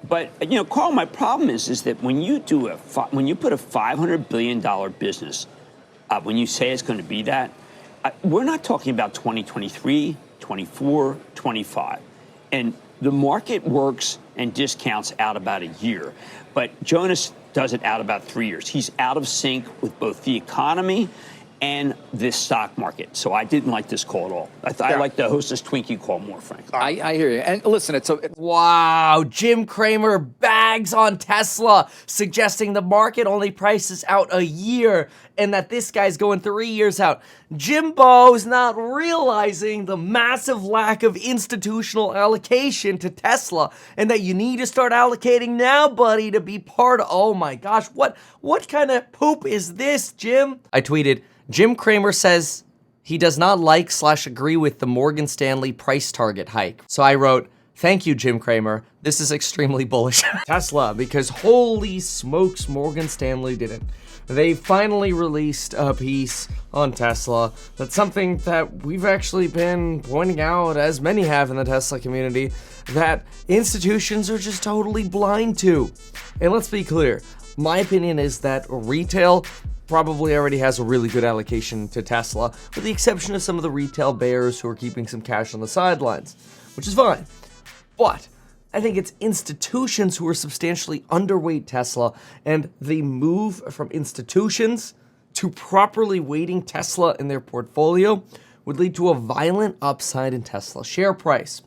But Carl, my problem is that when you when you put a $500 billion business, when you say it's going to be that, we're not talking about 2023, 24, 25. And the market works and discounts out about a year. But Jonas does it out about 3 years. He's out of sync with both the economy and this stock market. So I didn't like this call at all. I like the Hostess Twinkie call more, frankly. I hear you. And listen, Wow, Jim Cramer bags on Tesla, suggesting the market only prices out a year and that this guy's going 3 years out. Jimbo's not realizing the massive lack of institutional allocation to Tesla and that you need to start allocating now, buddy, to be part of... Oh my gosh, what kind of poop is this, Jim? I tweeted, Jim Cramer says he does not like/agree with the Morgan Stanley price target hike. So I wrote, thank you, Jim Cramer. This is extremely bullish. Tesla, because holy smokes, Morgan Stanley didn't. They finally released a piece on Tesla. That's something that we've actually been pointing out, as many have in the Tesla community, that institutions are just totally blind to. And let's be clear, my opinion is that retail probably already has a really good allocation to Tesla, with the exception of some of the retail bears who are keeping some cash on the sidelines, which is fine. But I think it's institutions who are substantially underweight Tesla, and the move from institutions to properly weighting Tesla in their portfolio would lead to a violent upside in Tesla share price.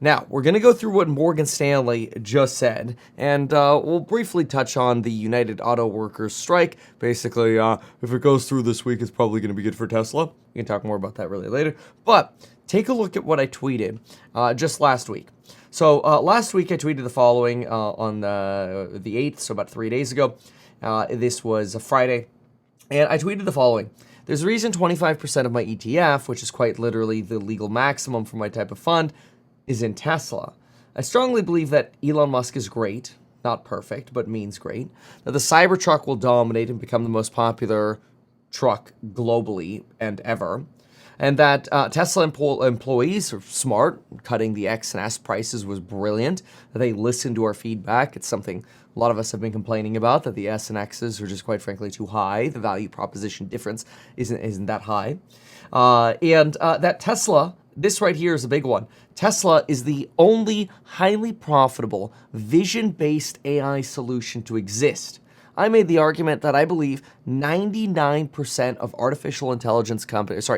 Now, we're going to go through what Morgan Stanley just said, and we'll briefly touch on the United Auto Workers strike. Basically, if it goes through this week, it's probably going to be good for Tesla. We can talk more about that really later. But take a look at what I tweeted just last week. So last week I tweeted the following on the 8th, so about 3 days ago. This was a Friday, and I tweeted the following. There's a reason 25% of my ETF, which is quite literally the legal maximum for my type of fund, is in Tesla. I strongly believe that Elon Musk is great, not perfect, but means great, that the Cybertruck will dominate and become the most popular truck globally and ever, and that Tesla employees are smart. Cutting the X and S prices was brilliant. They listened to our feedback. It's something a lot of us have been complaining about, that the S and X's are just quite frankly too high. The value proposition difference isn't that high. And that Tesla, this right here is a big one. Tesla is the only highly profitable vision-based AI solution to exist. I made the argument that I believe 90% of artificial intelligence companies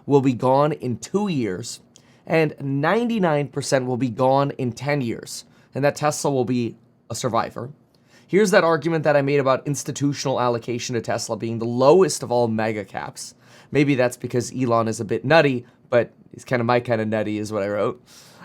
will be gone in 2 years, and 99% will be gone in 10 years, and that Tesla will be a survivor. Here's that argument that I made about institutional allocation to Tesla being the lowest of all mega caps. Maybe that's because Elon is a bit nutty, but he's kind of my kind of nutty is what I wrote.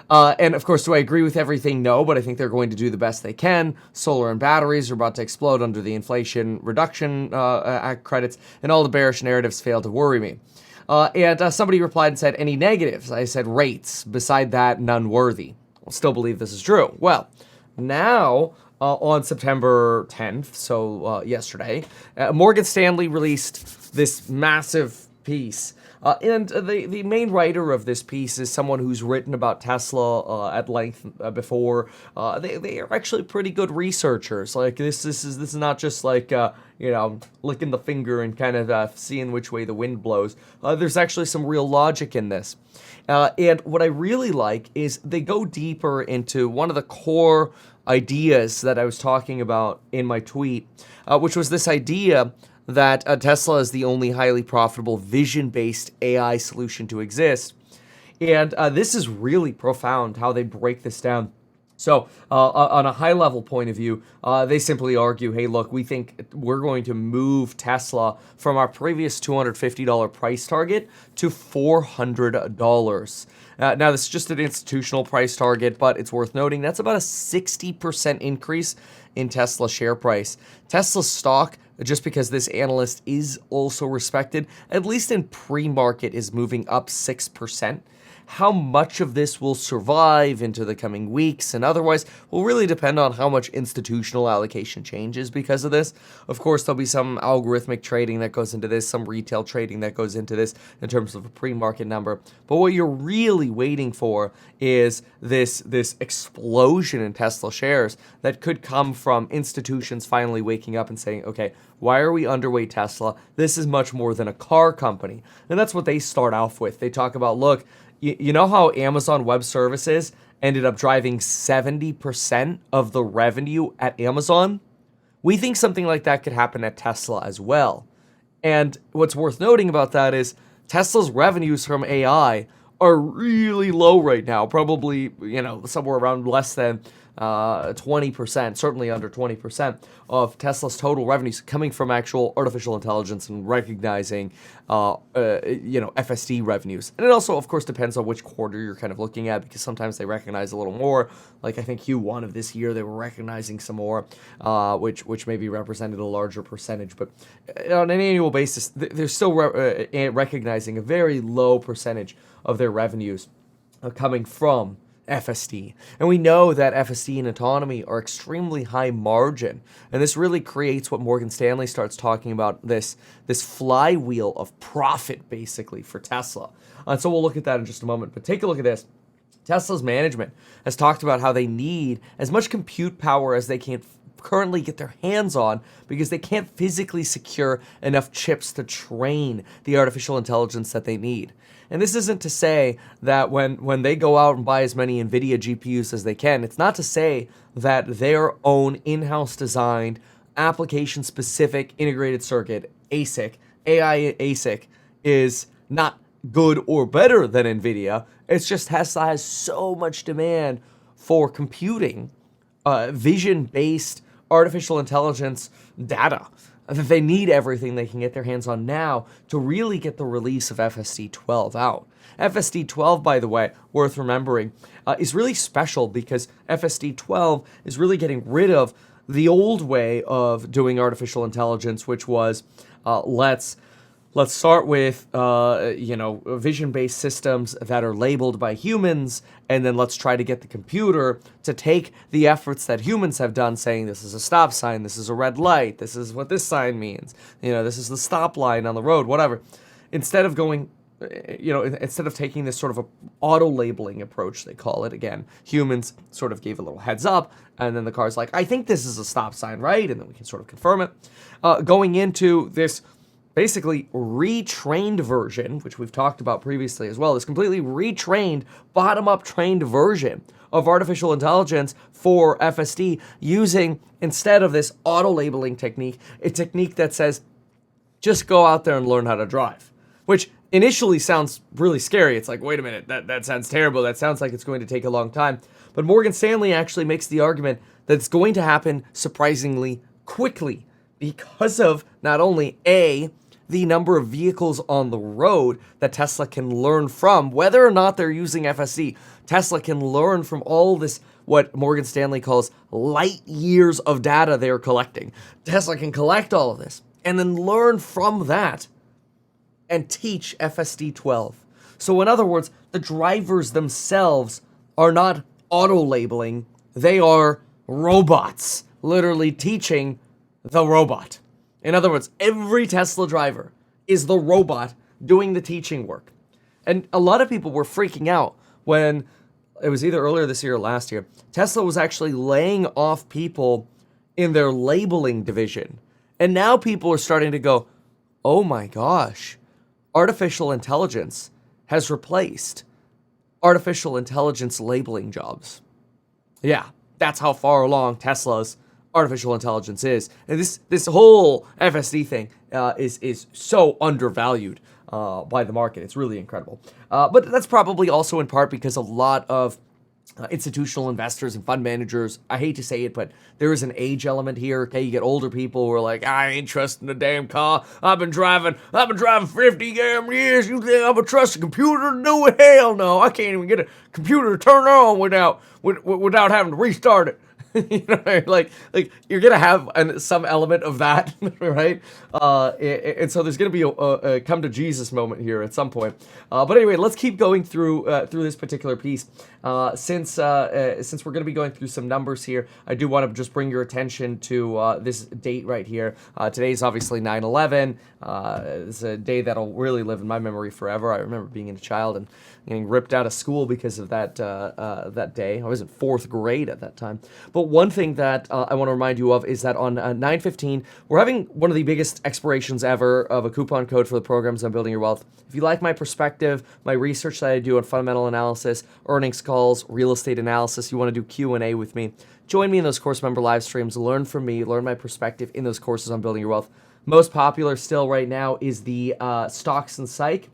And of course, do I agree with everything? No, but I think they're going to do the best they can. Solar and batteries are about to explode under the Inflation Reduction Act credits, and all the bearish narratives fail to worry me. And somebody replied and said, any negatives? I said, rates. Beside that, none worthy. I still believe this is true. Well, now, on September 10th, so yesterday, Morgan Stanley released this massive piece. And the main writer of this piece is someone who's written about Tesla at length before. They are actually pretty good researchers. Like this is not just like licking the finger and kind of seeing which way the wind blows. There's actually some real logic in this. And what I really like is they go deeper into one of the core ideas that I was talking about in my tweet, which was this idea that Tesla is the only highly profitable vision-based AI solution to exist. And this is really profound how they break this down. So on a high-level point of view, they simply argue, hey, look, we think we're going to move Tesla from our previous $250 price target to $400. Now, this is just an institutional price target, but it's worth noting that's about a 60% increase in Tesla share price. Tesla stock, just because this analyst is also respected, at least in pre-market, is moving up 6%. how much of this will survive into the coming weeks and otherwise will really depend on how much institutional allocation changes because of this. Of course, there'll be some algorithmic trading that goes into this, some retail trading that goes into this in terms of a pre-market number. But what you're really waiting for is this explosion in Tesla shares that could come from institutions finally waking up and saying, okay, why are we underweight Tesla? This is much more than a car company. And that's what they start off with. They talk about, look, you know how Amazon Web Services ended up driving 70% of the revenue at Amazon? We think something like that could happen at Tesla as well. And what's worth noting about that is Tesla's revenues from AI are really low right now, probably, somewhere around less than 20%, certainly under 20% of Tesla's total revenues coming from actual artificial intelligence and recognizing, FSD revenues. And it also, of course, depends on which quarter you're kind of looking at, because sometimes they recognize a little more. Like I think Q1 of this year, they were recognizing some more, which maybe represented a larger percentage. But on an annual basis, they're still recognizing a very low percentage of their revenues coming from FSD. And we know that FSD and autonomy are extremely high margin. And this really creates what Morgan Stanley starts talking about, this flywheel of profit, basically, for Tesla. And so we'll look at that in just a moment. But take a look at this. Tesla's management has talked about how they need as much compute power as they can currently get their hands on because they can't physically secure enough chips to train the artificial intelligence that they need. And this isn't to say that when they go out and buy as many NVIDIA GPUs as they can, it's not to say that their own in-house designed, application-specific integrated circuit, ASIC, AI ASIC, is not good or better than NVIDIA. It's just Tesla has so much demand for computing, vision-based artificial intelligence data, that they need everything they can get their hands on now to really get the release of FSD 12 out. FSD 12, by the way, worth remembering, is really special because FSD 12 is really getting rid of the old way of doing artificial intelligence, which was let's start with vision-based systems that are labeled by humans, and then let's try to get the computer to take the efforts that humans have done, saying this is a stop sign, this is a red light, this is what this sign means, this is the stop line on the road, whatever. Instead of going, instead of taking this sort of a auto-labeling approach, they call it, again, humans sort of gave a little heads up, and then the car's like, I think this is a stop sign, right? And then we can sort of confirm it. Going into this basically retrained version, which we've talked about previously as well, this completely retrained, bottom-up trained version of artificial intelligence for FSD using, instead of this auto-labeling technique, a technique that says, just go out there and learn how to drive, which initially sounds really scary. It's like, wait a minute, that sounds terrible. That sounds like it's going to take a long time. But Morgan Stanley actually makes the argument that it's going to happen surprisingly quickly because of not only the number of vehicles on the road that Tesla can learn from, whether or not they're using FSD. Tesla can learn from all this, what Morgan Stanley calls light years of data they're collecting. Tesla can collect all of this and then learn from that and teach FSD 12. So in other words, the drivers themselves are not auto-labeling, they are robots, literally teaching the robot. In other words, every Tesla driver is the robot doing the teaching work. And a lot of people were freaking out when, it was either earlier this year or last year, Tesla was actually laying off people in their labeling division. And now people are starting to go, oh my gosh, artificial intelligence has replaced artificial intelligence labeling jobs. Yeah, that's how far along Tesla's artificial intelligence is. And this whole FSD thing is so undervalued by the market. It's really incredible. But that's probably also in part because a lot of institutional investors and fund managers, I hate to say it, but there is an age element here. Okay, you get older people who are like, I ain't trusting the damn car. I've been driving 50 damn years. You think I'm gonna trust a computer to do it? Hell no. I can't even get a computer to turn on without having to restart it. like you're gonna have some element of that, right? And so there's gonna be a come to Jesus moment here at some point. But anyway, let's keep going through this particular piece. Since we're gonna be going through some numbers here, I do want to just bring your attention to this date right here. Today's obviously 9/11. It's a day that'll really live in my memory forever. I remember being a child and getting ripped out of school because of that day. I was in 4th grade at that time. But one thing that I want to remind you of is that on 9/15, we're having one of the biggest expirations ever of a coupon code for the programs on Building Your Wealth. If you like my perspective, my research that I do on fundamental analysis, earnings calls, real estate analysis, you want to do Q&A with me, join me in those course member live streams, learn from me, learn my perspective in those courses on Building Your Wealth. Most popular still right now is the Stocks and Psych,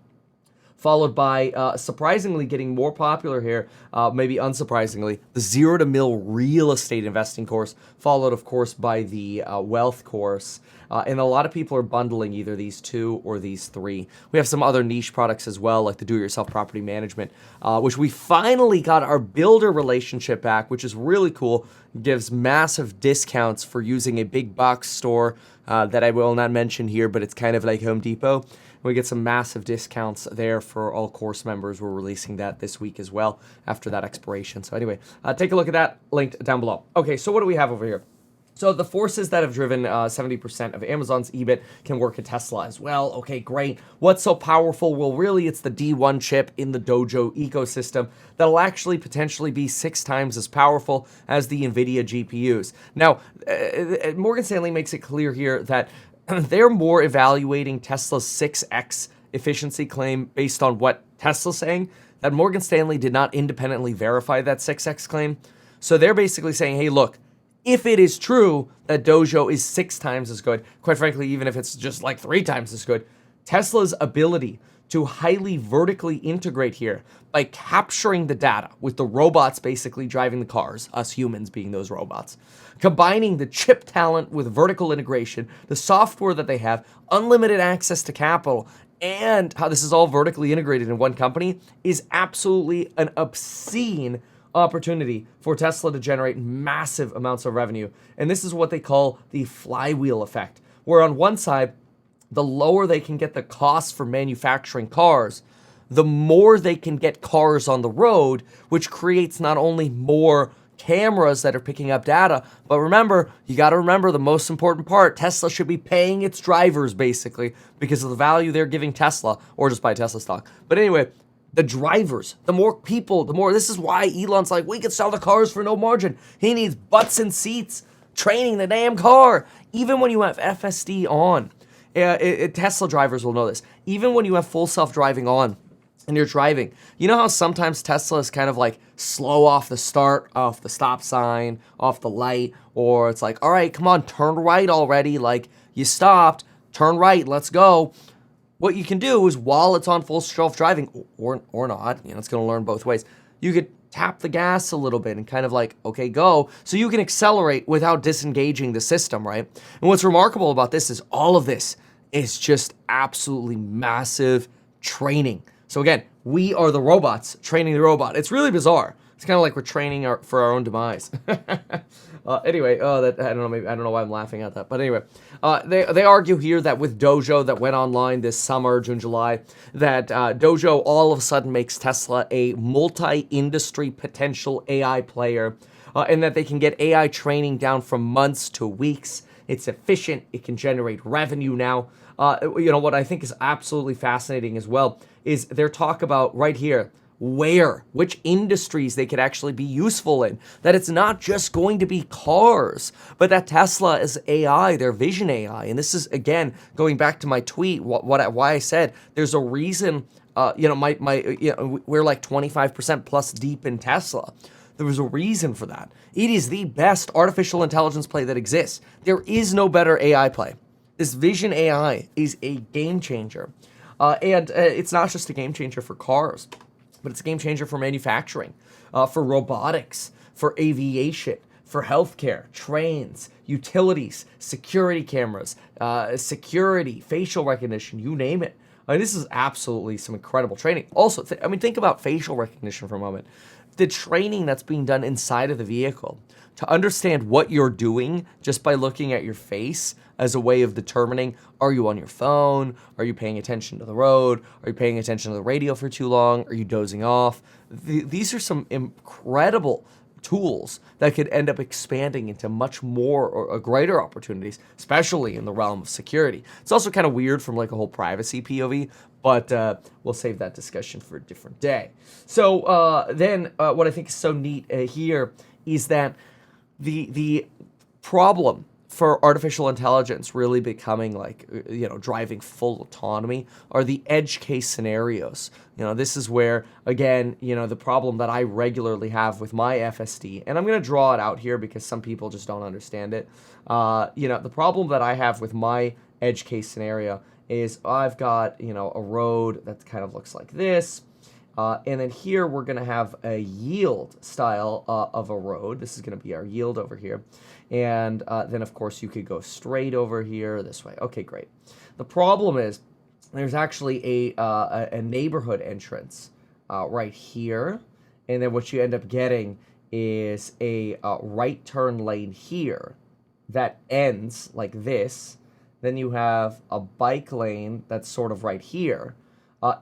followed by, surprisingly getting more popular here, maybe unsurprisingly, the 0 to Mill real estate investing course, followed, of course, by the wealth course. And a lot of people are bundling either these 2 or these 3. We have some other niche products as well, like the do-it-yourself property management, which we finally got our builder relationship back, which is really cool. It gives massive discounts for using a big box store that I will not mention here, but it's kind of like Home Depot. We get some massive discounts there for all course members. We're releasing that this week as well after that expiration. So anyway, take a look at that, linked down below. Okay, so what do we have over here? So the forces that have driven 70% of Amazon's EBIT can work at Tesla as well. Okay, great. What's so powerful? Well, really, it's the D1 chip in the Dojo ecosystem that'll actually potentially be 6 times as powerful as the NVIDIA GPUs. Now, Morgan Stanley makes it clear here that they're more evaluating Tesla's 6x efficiency claim based on what Tesla's saying, that Morgan Stanley did not independently verify that 6x claim. So they're basically saying, hey, look, if it is true that Dojo is 6 times as good, quite frankly, even if it's just like 3 times as good, Tesla's ability to highly vertically integrate here by capturing the data with the robots basically driving the cars, us humans being those robots, combining the chip talent with vertical integration, the software that they have, unlimited access to capital, and how this is all vertically integrated in one company is absolutely an obscene opportunity for Tesla to generate massive amounts of revenue. And this is what they call the flywheel effect, where on one side, the lower they can get the cost for manufacturing cars, the more they can get cars on the road, which creates not only more cameras that are picking up data, but remember, you got to remember the most important part, Tesla should be paying its drivers basically because of the value they're giving Tesla, or just buy Tesla stock. But anyway, the drivers, the more people, the more, this is why Elon's like, we could sell the cars for no margin. He needs butts and seats training the damn car. Even when you have FSD on, Tesla drivers will know this. Even when you have full self-driving on and you're driving, you know how sometimes Tesla is kind of like slow off the start, off the stop sign, off the light, or it's like, all right, come on, turn right already. Like you stopped, turn right, let's go. What you can do is while it's on full self-driving, or not, it's going to learn both ways, you could tap the gas a little bit and kind of like, okay, go. So you can accelerate without disengaging the system, right? And what's remarkable about this is all of this is just absolutely massive training. So again, we are the robots training the robot. It's really bizarre. It's kind of like we're training for our own demise. Anyway, I don't know why I'm laughing at that. But anyway, they argue here that with Dojo that went online this summer, June, July, that Dojo all of a sudden makes Tesla a multi-industry potential AI player, and that they can get AI training down from months to weeks. It's efficient. It can generate revenue now. What I think is absolutely fascinating as well is their talk about right here, which industries they could actually be useful in. That it's not just going to be cars, but that Tesla is AI, their vision AI. And this is, again, going back to my tweet, why I said there's a reason, we're like 25% plus deep in Tesla. There was a reason for that. It is the best artificial intelligence play that exists. There is no better AI play. This vision AI is a game changer. And it's not just a game changer for cars, but it's a game changer for manufacturing, for robotics, for aviation, for healthcare, trains, utilities, security cameras, security, facial recognition, you name it. This is absolutely some incredible training. Also, think about facial recognition for a moment. the training that's being done inside of the vehicle to understand what you're doing just by looking at your face as a way of determining, are you on your phone? Are you paying attention to the road? Are you paying attention to the radio for too long? Are you dozing off? These are some incredible tools that could end up expanding into much more or greater opportunities, especially in the realm of security. It's also kind of weird from like a whole privacy POV, but we'll save that discussion for a different day. So then what I think is so neat here is that the problem for artificial intelligence really becoming like, driving full autonomy are the edge case scenarios. This is where, again, the problem that I regularly have with my FSD, and I'm going to draw it out here because some people just don't understand it. The problem that I have with my edge case scenario is I've got, a road that kind of looks like this. And then here we're going to have a yield style of a road. This is going to be our yield over here. And then, of course, you could go straight over here this way. Okay, great. The problem is there's actually a neighborhood entrance right here. And then what you end up getting is a right turn lane here that ends like this. Then you have a bike lane that's sort of right here.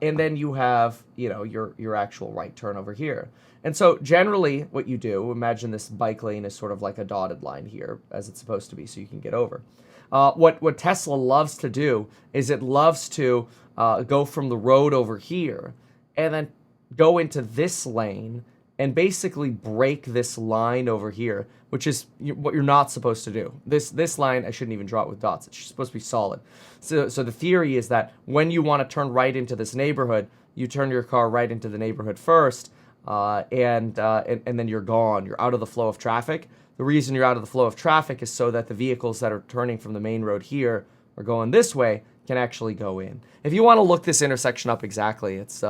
And then you have, your actual right turn over here. And so generally what you do, imagine this bike lane is sort of like a dotted line here, as it's supposed to be, so you can get over. What Tesla loves to do is it loves to go from the road over here and then go into this lane and basically break this line over here, which is what you're not supposed to do. This line, I shouldn't even draw it with dots. It's supposed to be solid. So the theory is that when you want to turn right into this neighborhood, you turn your car right into the neighborhood first, and then you're gone. You're out of the flow of traffic. The reason you're out of the flow of traffic is so that the vehicles that are turning from the main road here or going this way can actually go in. If you want to look this intersection up exactly, it's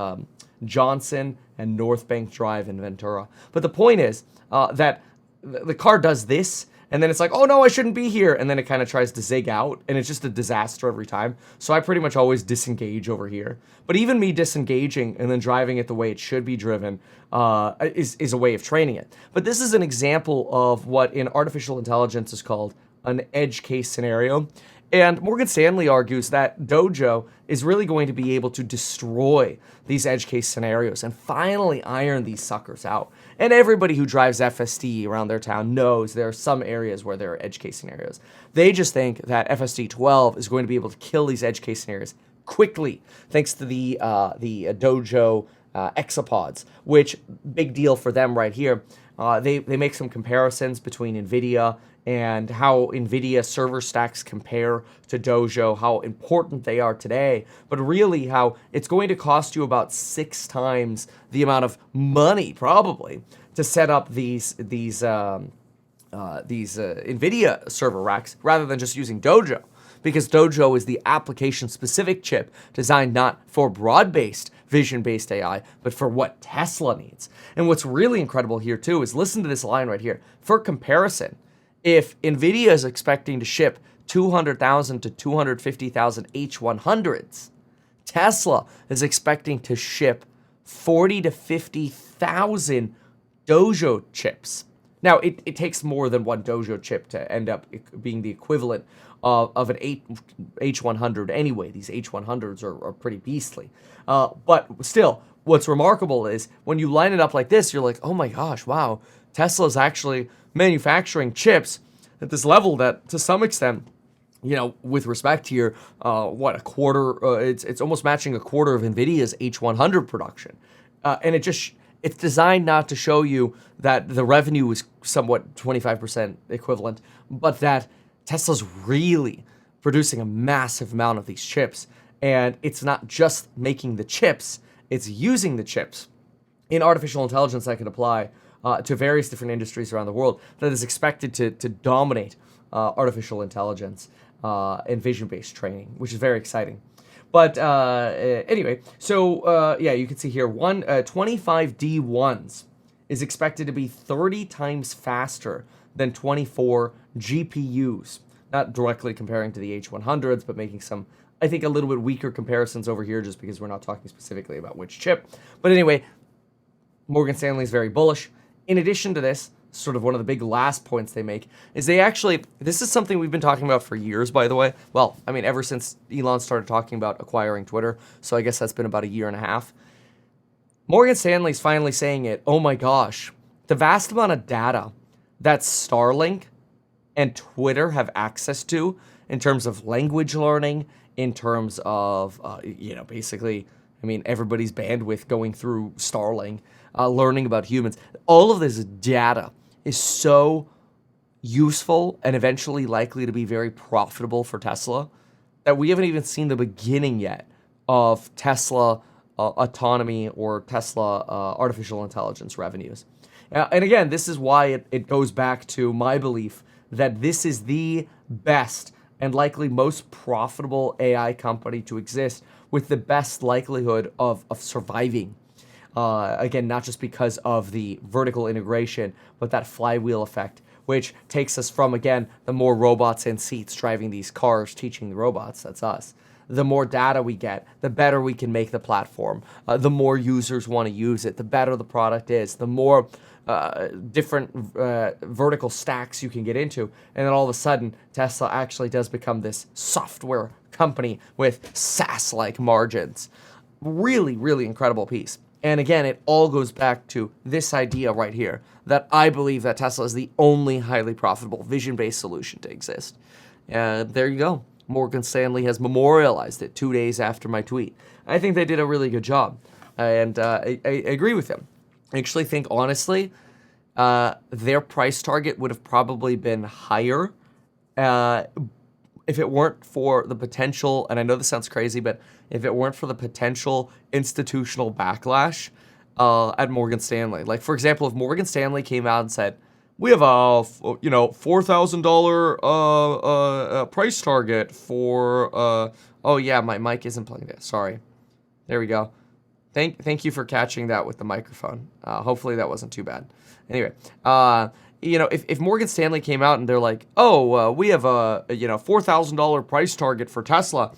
Johnson and North Bank Drive in Ventura. But the point is that the car does this, and then it's like, oh no, I shouldn't be here, and then it kind of tries to zig out, and it's just a disaster every time. So I pretty much always disengage over here. But even me disengaging and then driving it the way it should be driven is a way of training it. But this is an example of what in artificial intelligence is called an edge case scenario. And Morgan Stanley argues that Dojo is really going to be able to destroy these edge case scenarios and finally iron these suckers out. And everybody who drives FSD around their town knows there are some areas where there are edge case scenarios. They just think that FSD 12 is going to be able to kill these edge case scenarios quickly, thanks to the Dojo exapods, which, big deal for them right here. They make some comparisons between NVIDIA and how NVIDIA server stacks compare to Dojo, how important they are today, but really how it's going to cost you about 6 times the amount of money, probably, to set up these NVIDIA server racks rather than just using Dojo, because Dojo is the application-specific chip designed not for broad-based, vision-based AI, but for what Tesla needs. And what's really incredible here, too, is listen to this line right here. For comparison, if NVIDIA is expecting to ship 200,000 to 250,000 H100s, Tesla is expecting to ship 40 to 50,000 Dojo chips. Now, it takes more than one Dojo chip to end up being the equivalent of an H100 anyway. These H100s are pretty beastly. But still, what's remarkable is when you line it up like this, you're like, oh my gosh, wow, Tesla's actually manufacturing chips at this level that, to some extent, with respect to your, a quarter, it's almost matching a quarter of NVIDIA's H100 production. And it's designed not to show you that the revenue is somewhat 25% equivalent, but that Tesla's really producing a massive amount of these chips. And it's not just making the chips, it's using the chips in artificial intelligence that can apply to various different industries around the world that is expected to dominate artificial intelligence and vision-based training, which is very exciting. But anyway, so you can see here, 25D1s is expected to be 30 times faster than 24 GPUs. Not directly comparing to the H100s, but making some, I think, a little bit weaker comparisons over here just because we're not talking specifically about which chip. But anyway, Morgan Stanley is very bullish. In addition to this, sort of one of the big last points they make is they actually, this is something we've been talking about for years, by the way. Well, I mean, ever since Elon started talking about acquiring Twitter. So I guess that's been about a year and a half. Morgan Stanley's finally saying it. Oh my gosh. The vast amount of data that Starlink and Twitter have access to in terms of language learning, in terms of, basically, I mean, everybody's bandwidth going through Starlink, learning about humans. All of this data is so useful and eventually likely to be very profitable for Tesla that we haven't even seen the beginning yet of Tesla autonomy or Tesla artificial intelligence revenues. And again, this is why it goes back to my belief that this is the best and likely most profitable AI company to exist with the best likelihood of surviving. Again, not just because of the vertical integration, but that flywheel effect, which takes us from, again, the more robots in seats driving these cars, teaching the robots, that's us. The more data we get, the better we can make the platform. The more users want to use it, the better the product is, the more different vertical stacks you can get into. And then all of a sudden, Tesla actually does become this software company with SaaS-like margins. Really, really incredible piece. And again, it all goes back to this idea right here, that I believe that Tesla is the only highly profitable vision-based solution to exist. There you go. Morgan Stanley has memorialized it 2 days after my tweet. I think they did a really good job. And I agree with them. I actually think, honestly, their price target would have probably been higher if it weren't for the potential, and I know this sounds crazy, but if it weren't for the potential institutional backlash at Morgan Stanley. Like, for example, if Morgan Stanley came out and said, we have a $4,000 price target for, oh yeah, my mic isn't plugged in, sorry. There we go. Thank you for catching that with the microphone. Hopefully that wasn't too bad. Anyway, if Morgan Stanley came out and they're like, oh, we have a $4,000 price target for Tesla,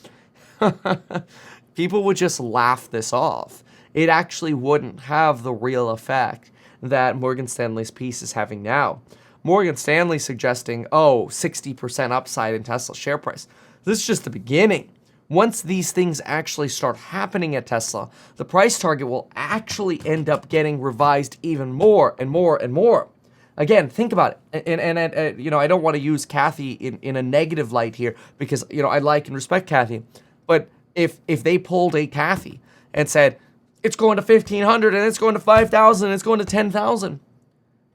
people would just laugh this off. It actually wouldn't have the real effect that Morgan Stanley's piece is having now. Morgan Stanley suggesting, 60% upside in Tesla share price. This is just the beginning. Once these things actually start happening at Tesla, the price target will actually end up getting revised even more and more and more. Again, think about it. And I don't want to use Kathy in a negative light here because, I like and respect Kathy. But if they pulled a Kathy and said, it's going to 1,500 and it's going to 5,000 and it's going to 10,000,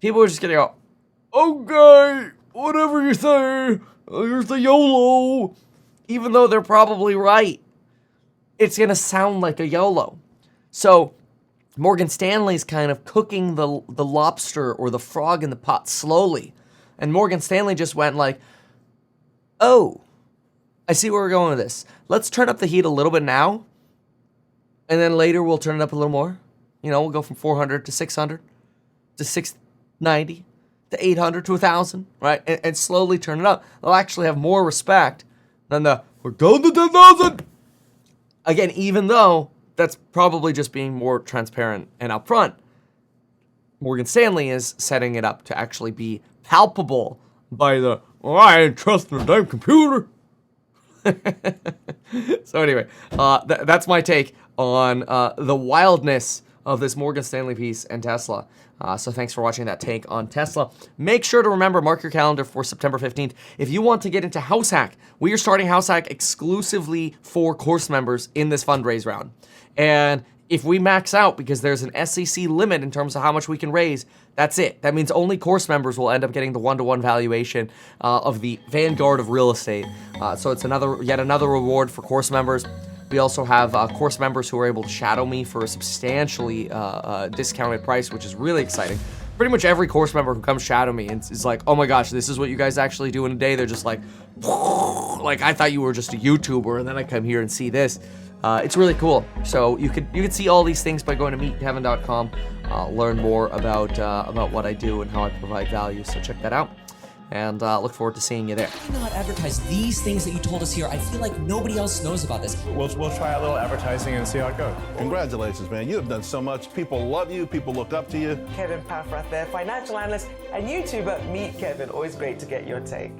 people are just going to go, okay, whatever you say, here's the YOLO. Even though they're probably right, it's going to sound like a YOLO. So Morgan Stanley's kind of cooking the lobster or the frog in the pot slowly. And Morgan Stanley just went like, oh, I see where we're going with this. Let's turn up the heat a little bit now. And then later we'll turn it up a little more. We'll go from 400 to 600 to 690 to 800 to 1,000, right? And slowly turn it up. They'll actually have more respect than we're going to 10,000. Again, even though that's probably just being more transparent and upfront, Morgan Stanley is setting it up to actually be palpable by I ain't trusting a damn computer. So anyway, that's my take on the wildness of this Morgan Stanley piece and Tesla. So thanks for watching that take on Tesla. Make sure to remember, mark your calendar for September 15th. If you want to get into House Hack, we are starting House Hack exclusively for course members in this fundraise round. And if we max out, because there's an SEC limit in terms of how much we can raise, that's it. That means only course members will end up getting the one-to-one valuation of the vanguard of real estate. So it's yet another reward for course members. We also have course members who are able to shadow me for a substantially discounted price, which is really exciting. Pretty much every course member who comes shadow me is like, oh my gosh, this is what you guys actually do in a day. They're just like I thought you were just a YouTuber, and then I come here and see this. It's really cool. So you could see all these things by going to meetheaven.com. Learn more about what I do and how I provide value. So check that out. and look forward to seeing you there. Why not advertise these things that you told us here? I feel like nobody else knows about this. We'll try a little advertising and see how it goes. Congratulations, man. You have done so much. People love you. People look up to you. Kevin Paffrath there, financial analyst and YouTuber. Meet Kevin. Always great to get your take.